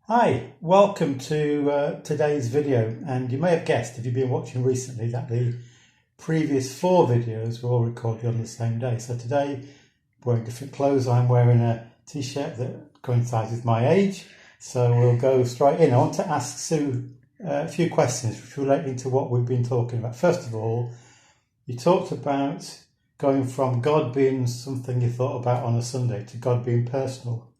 Hi, welcome to today's video. And you may have guessed, if you've been watching recently, that the previous four videos were all recorded on the same day. So today, wearing different clothes. I'm wearing a t-shirt that coincides with my age. So we'll go straight in. I want to ask Sue a few questions which relate to what we've been talking about. First of all, you talked about going from God being something you thought about on a Sunday to God being personal.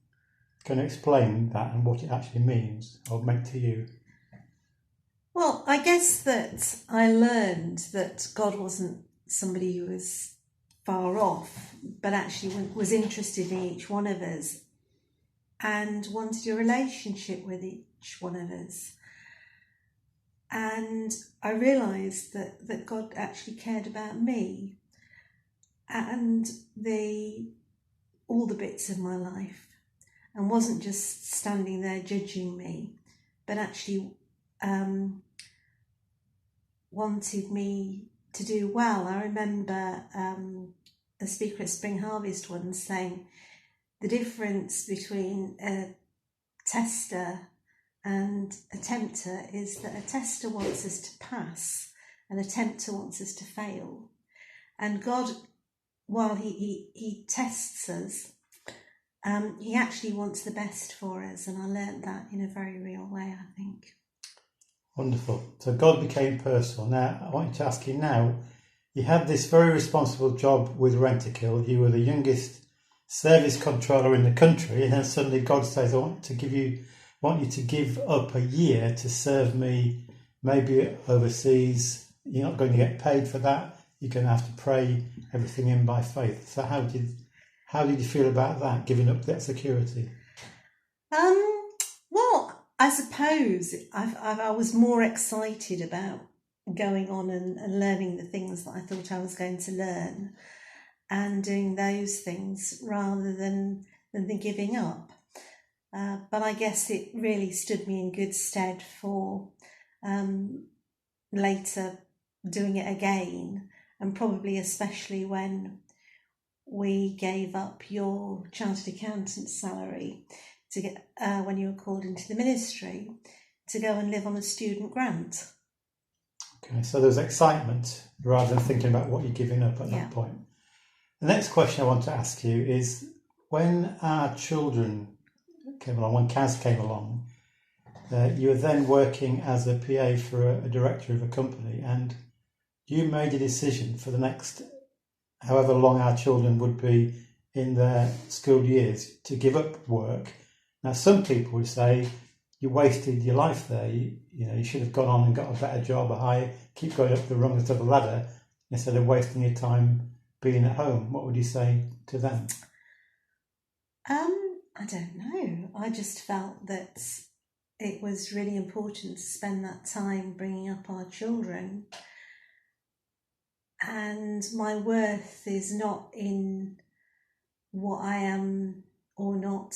Can you explain that and what it actually means or meant to you? Well, I guess that I learned that God wasn't somebody who was far off, but actually was interested in each one of us and wanted a relationship with each one of us. And I realised that God actually cared about me and all the bits of my life, and wasn't just standing there judging me, but actually wanted me to do well. I remember a speaker at Spring Harvest once saying the difference between a tester and a tempter is that a tester wants us to pass and a tempter wants us to fail. And God, while he tests us, he actually wants the best for us, and I learnt that in a very real way, I think. Wonderful. So God became personal. Now, I want to ask you now, you had this very responsible job with Rentokil. You were the youngest service controller in the country, and then suddenly God says, I want you to give up a year to serve me, maybe overseas. You're not going to get paid for that. You're going to have to pray everything in by faith. So how did you feel about that, giving up that security? Well, I suppose I was more excited about going on and learning the things that I thought I was going to learn and doing those things rather than the giving up. But I guess it really stood me in good stead for later doing it again, and probably especially when we gave up your chartered accountant's salary to get when you were called into the ministry to go and live on a student grant. Okay, so there's excitement rather than thinking about what you're giving up at that point. The next question I want to ask you is, when our children came along, when Kaz came along, you were then working as a PA for a director of a company, and you made a decision for the next however long our children would be in their school years to give up work. Now, some people would say you wasted your life there. You should have gone on and got a better job, a higher, keep going up the rungs of the ladder instead of wasting your time being at home. What would you say to them? I don't know. I just felt that it was really important to spend that time bringing up our children. And my worth is not in what I am or not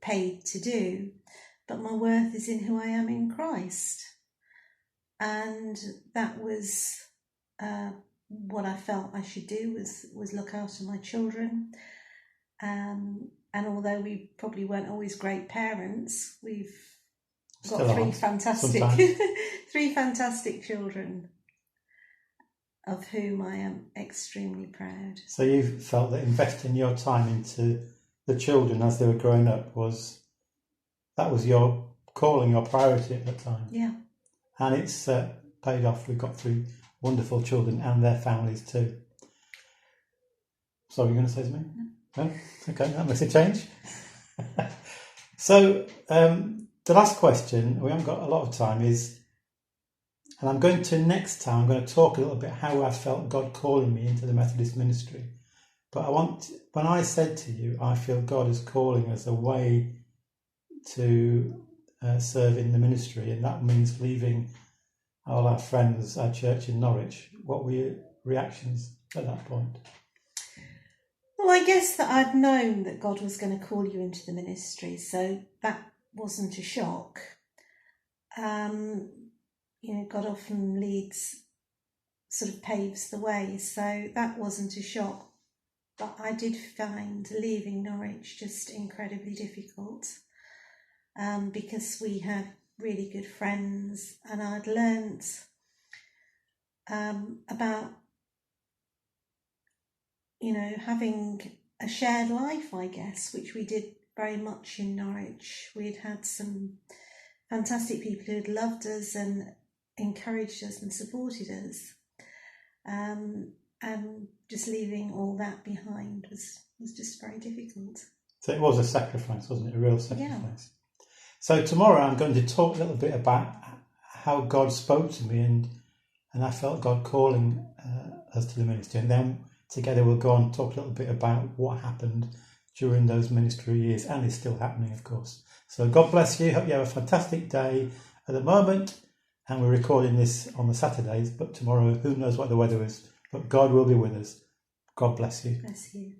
paid to do, but my worth is in who I am in Christ. And that was what I felt I should do was look after my children. And although we probably weren't always great parents, we've got three fantastic children, of whom I am extremely proud. So you felt that investing your time into the children as they were growing up was your calling, your priority at the time. Yeah. And it's paid off. We've got three wonderful children and their families too. So you're going to say something? No? Okay, that makes a change. So the last question, we haven't got a lot of time, is, and I'm going to next time, I'm going to talk a little bit how I felt God calling me into the Methodist ministry. But when I said to you, I feel God is calling us away to serve in the ministry, and that means leaving all our friends, our church in Norwich. What were your reactions at that point? Well, I guess that I'd known that God was going to call you into the ministry, so that wasn't a shock. God often sort of paves the way, so that wasn't a shock. But I did find leaving Norwich just incredibly difficult. because we had really good friends, and I'd learnt about, having a shared life, I guess, which we did very much in Norwich. We'd had some fantastic people who'd loved us and encouraged us and supported us. And just leaving all that behind was just very difficult. So it was a sacrifice, wasn't it? A real sacrifice. Yeah. So tomorrow I'm going to talk a little bit about how God spoke to me, and I felt God calling us to the ministry. And then together we'll go on and talk a little bit about what happened during those ministry years, and is still happening, of course. So God bless you. Hope you have a fantastic day at the moment. And we're recording this on the Saturdays, but tomorrow, who knows what the weather is. But God will be with us. God bless you. Bless you.